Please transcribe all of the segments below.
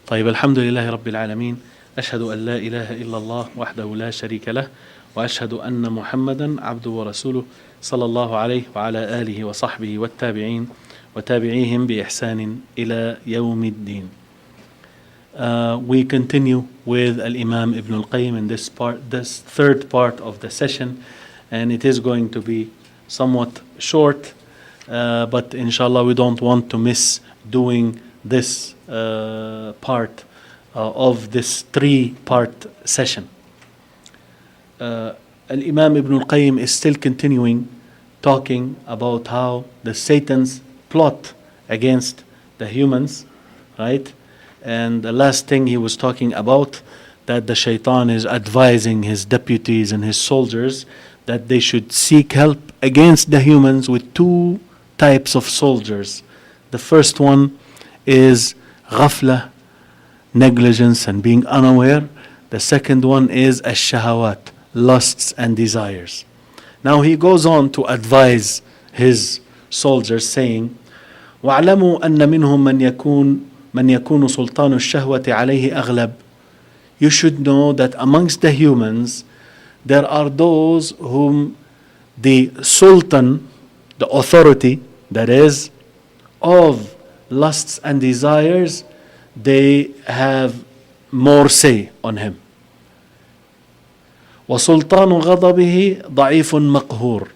طيب الحمد لله رب العالمين، أشهد أن لا إله إلا الله وحده لا شريك له، وأشهد أن محمدا عبده ورسوله صلى الله عليه وعلى آله وصحبه والتابعين وتابعيهم بإحسان إلى يوم الدين. We continue with Al-Imam Ibn Al-Qayyim in this third part of the session, and it is going to be somewhat short, but inshallah we don't want to miss doing this part of this three-part session. Al-Imam Ibn Al-Qayyim is still continuing talking about how the Satan's plot against the humans, right? And the last thing he was talking about, that the shaitan is advising his deputies and his soldiers that they should seek help against the humans with two types of soldiers. The first one is ghafla, negligence and being unaware. The second one is ash-shahawat, lusts and desires. Now he goes on to advise his soldiers saying, وَاعْلَمُوا أَنَّ مِنْهُمْ من يكون سلطان الشهوة عليه أغلب. You should know that amongst the humans there are those whom the sultan, the authority that is of lusts and desires, they have more say on him. وسلطان غضبه ضعيف مقهور.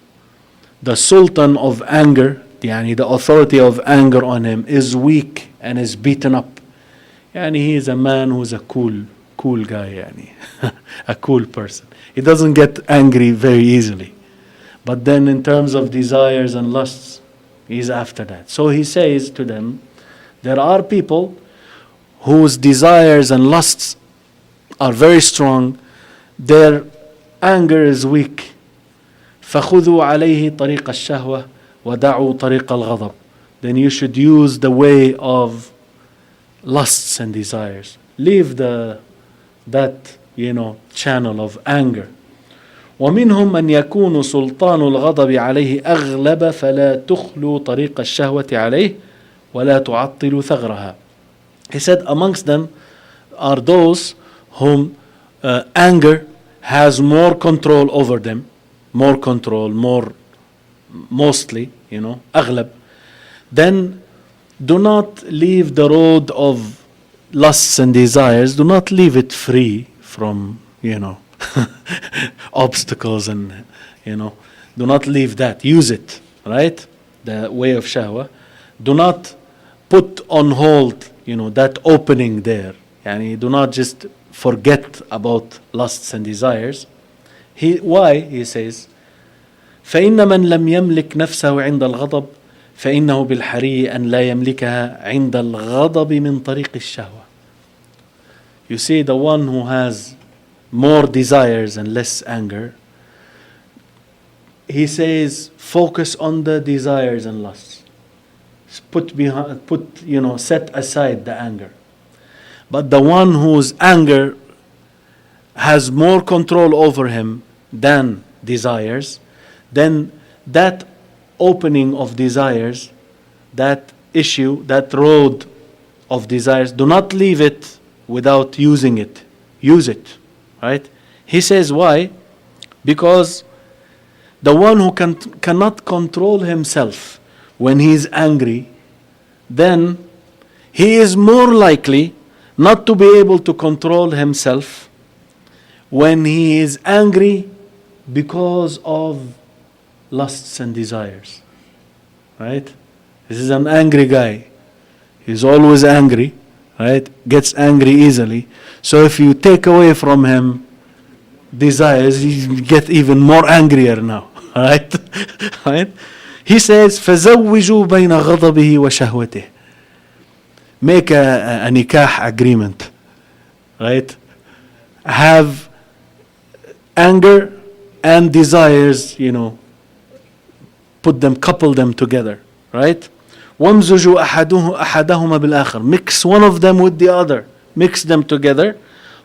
The sultan of anger, يعني the authority of anger on him, is weak and is beaten up. يعني he is a man who's a cool guy, يعني a cool person. He doesn't get angry very easily. But then in terms of desires and lusts, he's after that. So he says to them, there are people whose desires and lusts are very strong, their anger is weak. فَخُذُوا عَلَيْهِ طَرِيقَ الشَّهْوَةِ وَدَعُوا طَرِيقَ الْغَضَبِ. Then you should use the way of lusts and desires. Leave that channel of anger. ومنهم من يكون سلطان الغضب عليه أغلب فلا تخلو طريق الشهوة عليه ولا تعطل ثغرها. He said amongst them are those whom anger has more control over them, mostly, أغلب. Then do not leave the road of lusts and desires, do not leave it free from, obstacles and, do not leave that. Use it, right? The way of shahwa. Do not put on hold, that opening there. Do not just forget about lusts and desires. Why? He says, فإن من لم يملك نفسه عند الغضب فإنه بالحري أن لا يملكها عند الغضب من طريق الشهوة. You see, the one who has more desires and less anger, he says, focus on the desires and lusts. Set aside the anger. But the one whose anger has more control over him than desires, then that opening of desires, that issue, that road of desires, do not leave it without using it. Use it, right? He says why? Because the one who cannot control himself when he is angry, then he is more likely not to be able to control himself when he is angry because of lusts and desires, right? This is an angry guy. He's always angry, right? Gets angry easily. So if you take away from him desires, he get even more angrier now, right? Right? He says, فَزَوِّجُوا بَيْنَ غَضَبِهِ وَشَهْوَتِهِ. Make a nikah agreement, right? Have anger and desires, couple them together, right? وَامْزُجُوا أَحَدَهُمَا بِالْآخَرِ. Mix one of them with the other. Mix them together.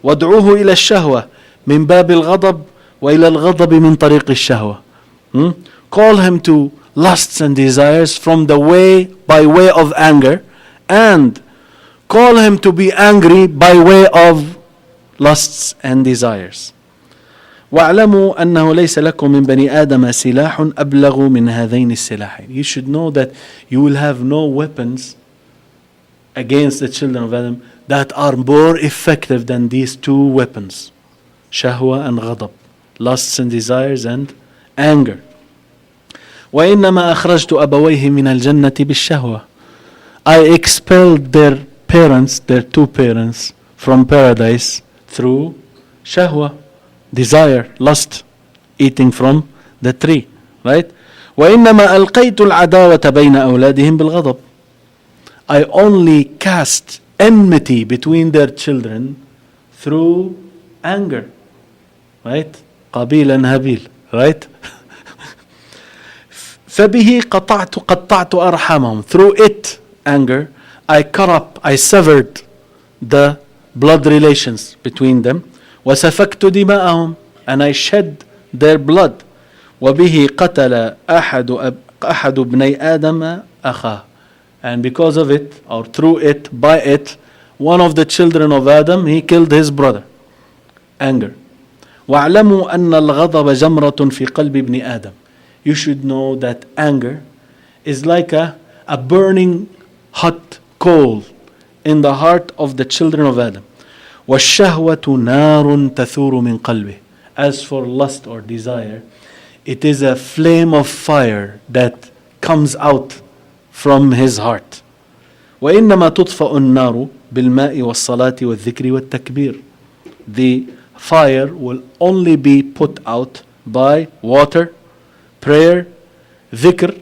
وَادْعُوهُ إِلَى الشَّهْوَةِ مِنْ بَابِ الْغَضَبِ وَإِلَى الْغَضَبِ مِنْ طَرِيقِ الشَّهْوَةِ. Call him to lusts and desires by way of anger, and call him to be angry by way of lusts and desires. وَاعْلَمُوا أَنَّهُ لَيْسَ لَكُم مِّن بَنِي آدَمَ سِلَاحٌ أَبْلَغُ مِنْ هَذَيْنِ السِّلَاحَيْنِ. You should know that you will have no weapons against the children of Adam that are more effective than these two weapons. Shahwa and ghadab. Lusts and desires and anger. وَإِنَّمَا أَخْرَجْتُ أَبَوَيْهِ مِنَ الْجَنَّةِ بِالشَّهْوَةِ. I expelled their parents, their two parents, from paradise through shahwa, desire, lust, eating from the tree, right? وَإِنَّمَا أَلْقَيْتُ الْعَدَاوَةَ بَيْنَ أَوْلَادِهِمْ بِالْغَضَبِ. I only cast enmity between their children through anger, right? قابيل and هابيل, right? فَبِهِ قَطَعْتُ أَرْحَامَهُم. Through it, anger, I severed the blood relations between them. وَسَفَكْتُ دِمَاءَهُم. And I shed their blood. وَبِهِ قَتَلَ أَحَدُ ابْنَيْ آدَمَ أَخَاهُ. And because of it, or through it, by it, one of the children of Adam, he killed his brother. Anger. وَاعْلَمُوا أَنَّ الْغَضَبَ جَمْرَةٌ فِي قَلْبِ ابْنِ آدَمَ. You should know that anger is like a burning hot coal in the heart of the children of Adam. وَالشَّهْوَةُ نَارٌ تَثُورُ مِنْ قَلْبِهِ. As for lust or desire, it is a flame of fire that comes out from his heart. وَإِنَّمَا تُطْفَأُ النَّارُ بِالْمَاءِ وَالصَّلَاةِ وَالذِّكْرِ وَالتَّكْبِيرِ. The fire will only be put out by water, prayer, dhikr,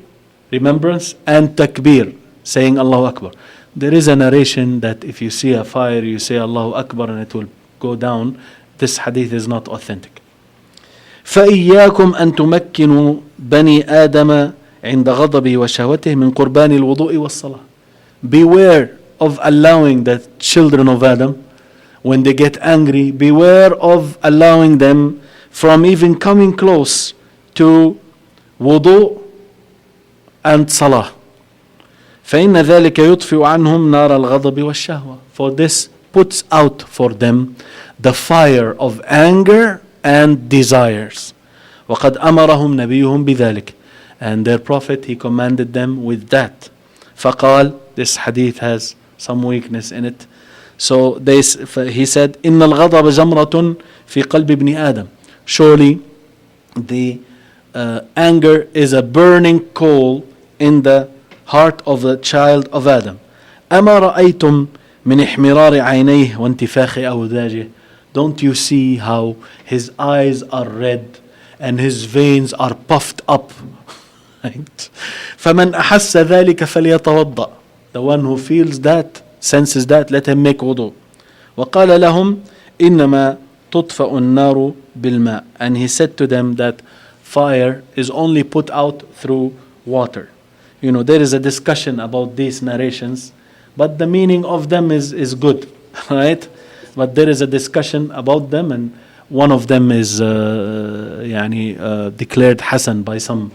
remembrance, and takbir, saying Allahu Akbar. There is a narration that if you see a fire, you say Allahu Akbar and it will go down. This hadith is not authentic. فَإِيَّاكُمْ أَن تُمَكِّنُوا بَنِي آدَمَ عند غضبه وشهوته من قربان الوضوء والصلاة. Beware of allowing the children of Adam, when they get angry, beware of allowing them from even coming close to wudu and salah. فإن ذلك يطفئ عنهم نار الغضب والشهوة. For this puts out for them the fire of anger and desires. وقد أمرهم نبيهم بذلك. And their prophet, he commanded them with that. فقال, this hadith has some weakness in it. So he said, إن الغضب جمرة في قلب ابن آدم. Surely the anger is a burning coal in the heart of the child of Adam. أما رأيتم من احمرار عينيه وانتفاخ أوداجه. Don't you see how his eyes are red and his veins are puffed up? Right? فمن أحس ذلك فليتوضأ. The one who feels that, senses that, let him make wudu. وقال لهم إنما تطفأ النار بالماء. And he said to them that fire is only put out through water. You know, there is a discussion about these narrations, but the meaning of them is good, right? But there is a discussion about them, and one of them is declared Hasan by some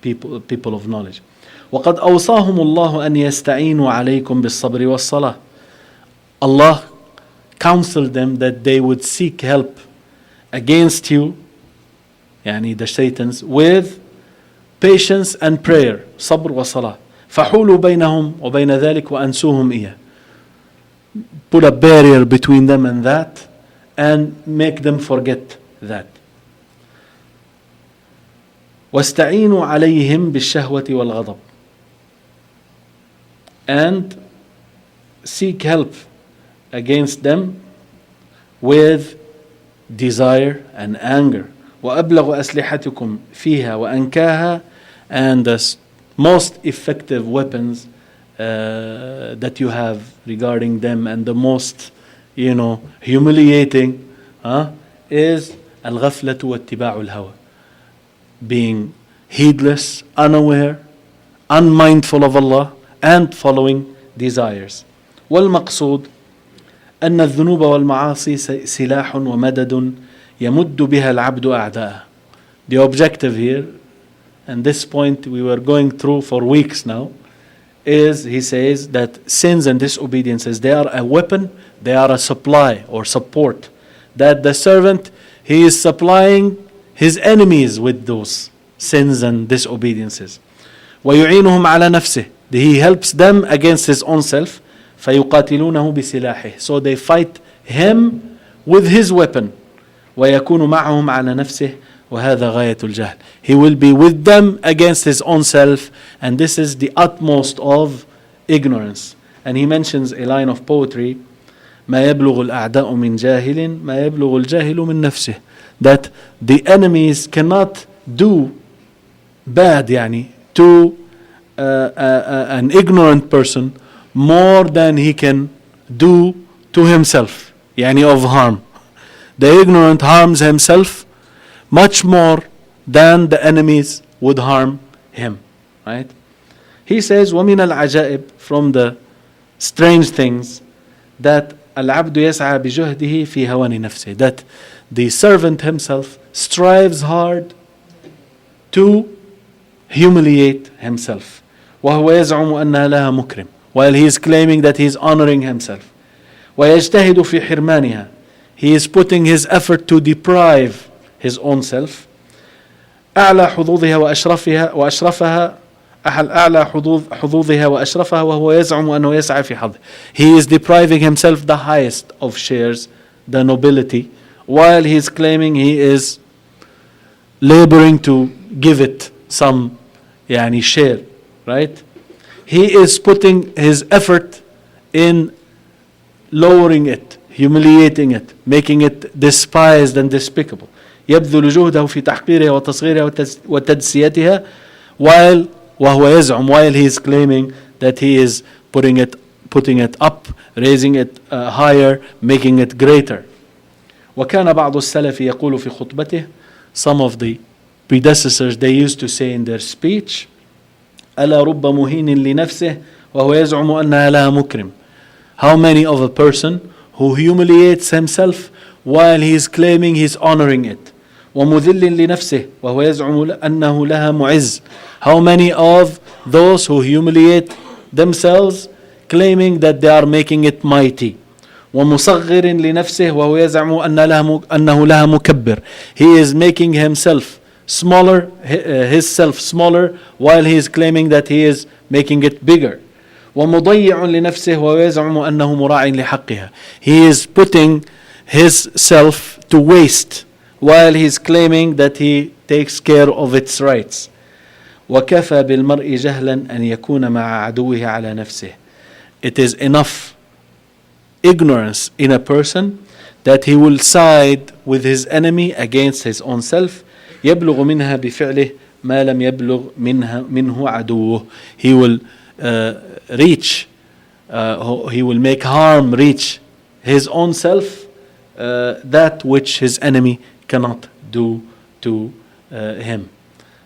people of knowledge. وقد أوصاهم الله أن يستعينوا عليكم بالصبر والصلاة. Allah counseled them that they would seek help against you, the Satans, with patience and prayer. صبر وصلاة. فحولوا بينهم وبين ذلك وأنسوهم إياه. Put a barrier between them and that, and make them forget that. واستعينوا عليهم بالشهوة والغضب. And seek help against them with desire and anger. وأبلغ أسلحتكم فيها وأنكاها. And the most effective weapons that you have regarding them, and the most humiliating is الغفلة واتباع الهوى. Being heedless, unaware, unmindful of Allah, and following desires. والمقصود أن الذنوب والمعاصي سلاح ومدد يمد بها العبد أعداءه. The objective here, and this point we were going through for weeks now, is, he says, that sins and disobediences, they are a weapon, they are a supply or support. That the servant, he is supplying his enemies with those sins and disobediences. وَيُعِينُهُمْ عَلَى نَفْسِهِ. He helps them against his own self. فَيُقَاتِلُونَهُ بِسِلَاحِهِ. So they fight him with his weapon. وَيَكُونُ مَعَهُمْ عَلَى نَفْسِهِ وَهَذَا غَايَةُ الْجَهْلِ. He will be with them against his own self, and this is the utmost of ignorance. And he mentions a line of poetry, ما يبلغ الأعداء من جاهل ما يبلغ الجاهل من نفسه. That the enemies cannot do bad to an ignorant person more than he can do to himself, of harm. The ignorant harms himself much more than the enemies would harm him. Right? He says, وَمِنَ الْعَجَائِبِ, from the strange things, that العبد يسعى بجهده في هوان نفسه, that the servant himself strives hard to humiliate himself. وهو يزعم أنها لها مكرم, while he is claiming that he is honoring himself. ويجتهد في حرمانها, he is putting his effort to deprive his own self. أعلى حظوظها وأشرفها أعلى حظوظها وأشرفها وهو يزعم أنه يسعى في حظه. He is depriving himself the highest of shares, the nobility, while he is claiming he is laboring to give it some share. Right? He is putting his effort in lowering it, humiliating it, making it despised and despicable. يبذل جهده في تحقيرها وتصغيرها وتدسيتها while he is claiming that he is putting it up, raising it higher, making it greater. وكان بعض السلف يقول في خطبته, some of the predecessors, they used to say in their speech, ألا رب مهين لنفسه وهو يزعم أنها لها مكرم. How many of a person who humiliates himself while he is claiming he is honoring it. ومذل لنفسه وهو يزعم أنه لها معز. How many of those who humiliate themselves claiming that they are making it mighty. ومصغر لنفسه وهو يزعم أنه لها مكبر. He is making himself smaller, his self smaller, while he is claiming that he is making it bigger. ومضيع لنفسه وهو يزعم أنه مراع لحقها. He is putting his self to waste while he is claiming that he takes care of its rights. وكفى بالمرء جهلا أن يكون مع عدوه على نفسه. It is enough ignorance in a person that he will side with his enemy against his own self. يبلغ منها بفعله ما لم يبلغ منه عدوه. He will he will make harm reach his own self, that which his enemy cannot do to him.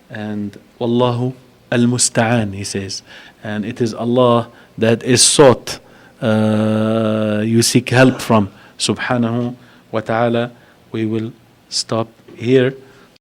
And Wallahu al-Musta'an, he says, and it is Allah that is sought, you seek help from, subhanahu wa ta'ala. We will stop here.